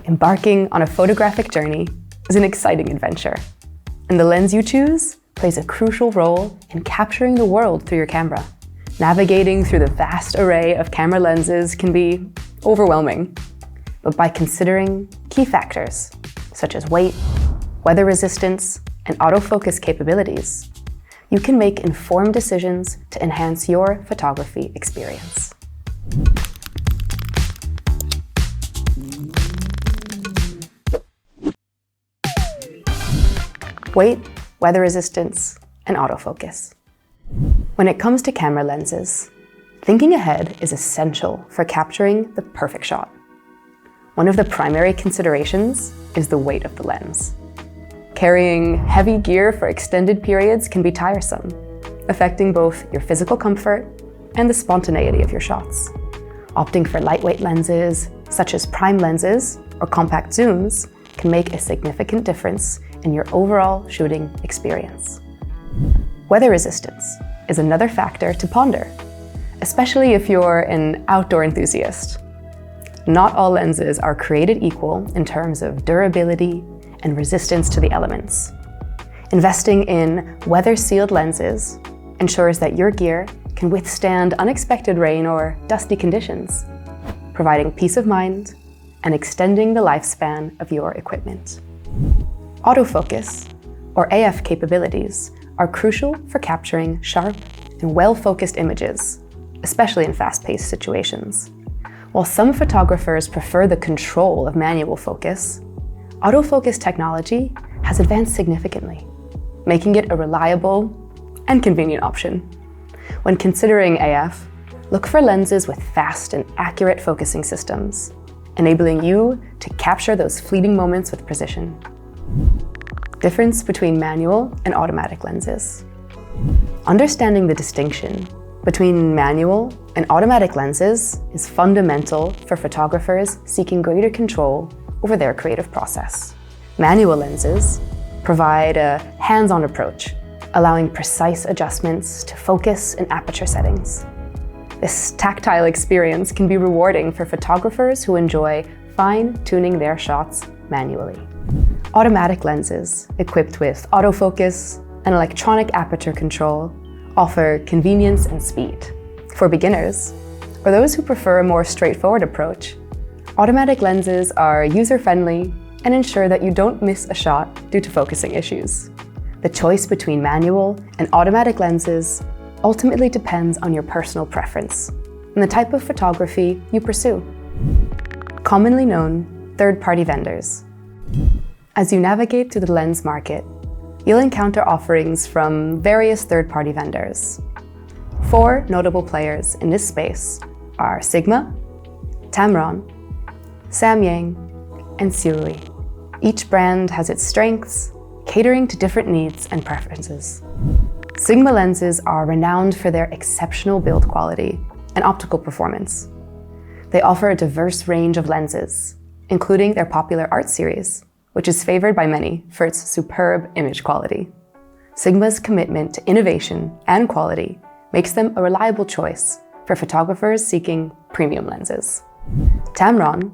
Embarking on a photographic journey is an exciting adventure, and the lens you choose plays a crucial role in capturing the world through your camera. Navigating through the vast array of camera lenses can be overwhelming, but by considering key factors such as weight, weather resistance, and autofocus capabilities, you can make informed decisions to enhance your photography experience. Weight, weather resistance, and autofocus. When it comes to camera lenses, thinking ahead is essential for capturing the perfect shot. One of the primary considerations is the weight of the lens. Carrying heavy gear for extended periods can be tiresome, affecting both your physical comfort and the spontaneity of your shots. Opting for lightweight lenses, such as prime lenses or compact zooms, can make a significant difference in your overall shooting experience. Weather resistance is another factor to ponder, especially if you're an outdoor enthusiast. Not all lenses are created equal in terms of durability and resistance to the elements. Investing in weather-sealed lenses ensures that your gear can withstand unexpected rain or dusty conditions, providing peace of mind and extending the lifespan of your equipment. Autofocus, or AF capabilities, are crucial for capturing sharp and well-focused images, especially in fast-paced situations. While some photographers prefer the control of manual focus, autofocus technology has advanced significantly, making it a reliable and convenient option. When considering AF, look for lenses with fast and accurate focusing systems, enabling you to capture those fleeting moments with precision. Difference between manual and automatic lenses. Understanding the distinction between manual and automatic lenses is fundamental for photographers seeking greater control over their creative process. Manual lenses provide a hands-on approach, allowing precise adjustments to focus and aperture settings. This tactile experience can be rewarding for photographers who enjoy fine-tuning their shots manually. Automatic lenses, equipped with autofocus and electronic aperture control, offer convenience and speed. For beginners, or those who prefer a more straightforward approach, automatic lenses are user-friendly and ensure that you don't miss a shot due to focusing issues. The choice between manual and automatic lenses ultimately depends on your personal preference and the type of photography you pursue. Commonly known third-party vendors. As you navigate through the lens market, you'll encounter offerings from various third-party vendors. 4 notable players in this space are Sigma, Tamron, Samyang, and Sirui. Each brand has its strengths, catering to different needs and preferences. Sigma lenses are renowned for their exceptional build quality and optical performance. They offer a diverse range of lenses, including their popular Art series, which is favored by many for its superb image quality. Sigma's commitment to innovation and quality makes them a reliable choice for photographers seeking premium lenses. Tamron,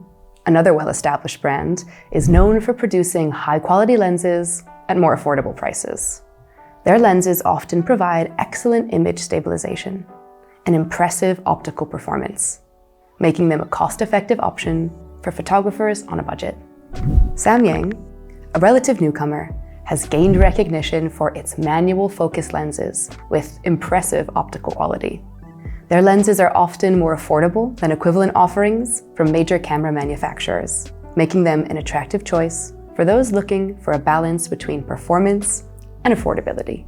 another well-established brand, is known for producing high-quality lenses at more affordable prices. Their lenses often provide excellent image stabilization and impressive optical performance, making them a cost-effective option for photographers on a budget. Samyang, a relative newcomer, has gained recognition for its manual focus lenses with impressive optical quality. Their lenses are often more affordable than equivalent offerings from major camera manufacturers, making them an attractive choice for those looking for a balance between performance and affordability.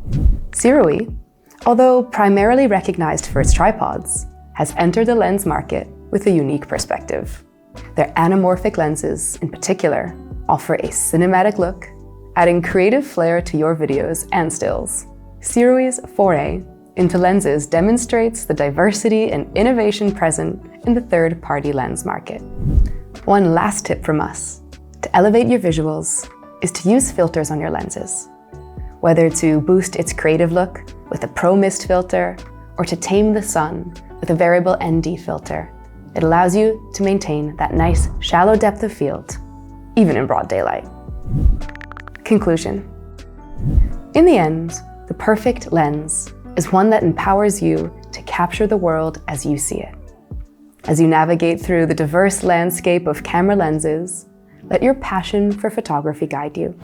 Sirui, although primarily recognized for its tripods, has entered the lens market with a unique perspective. Their anamorphic lenses, in particular, offer a cinematic look, adding creative flair to your videos and stills. Sirui's foray into lenses demonstrates the diversity and innovation present in the third-party lens market. One last tip from us: to elevate your visuals is to use filters on your lenses. Whether to boost its creative look with a Pro Mist filter or to tame the sun with a variable ND filter, it allows you to maintain that nice shallow depth of field even in broad daylight. Conclusion. In the end, the perfect lens is one that empowers you to capture the world as you see it. As you navigate through the diverse landscape of camera lenses, let your passion for photography guide you.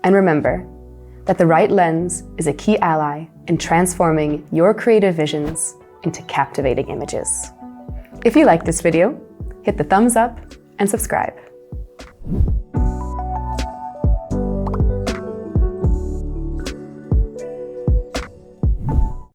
And remember that the right lens is a key ally in transforming your creative visions into captivating images. If you like this video, hit the thumbs up and subscribe.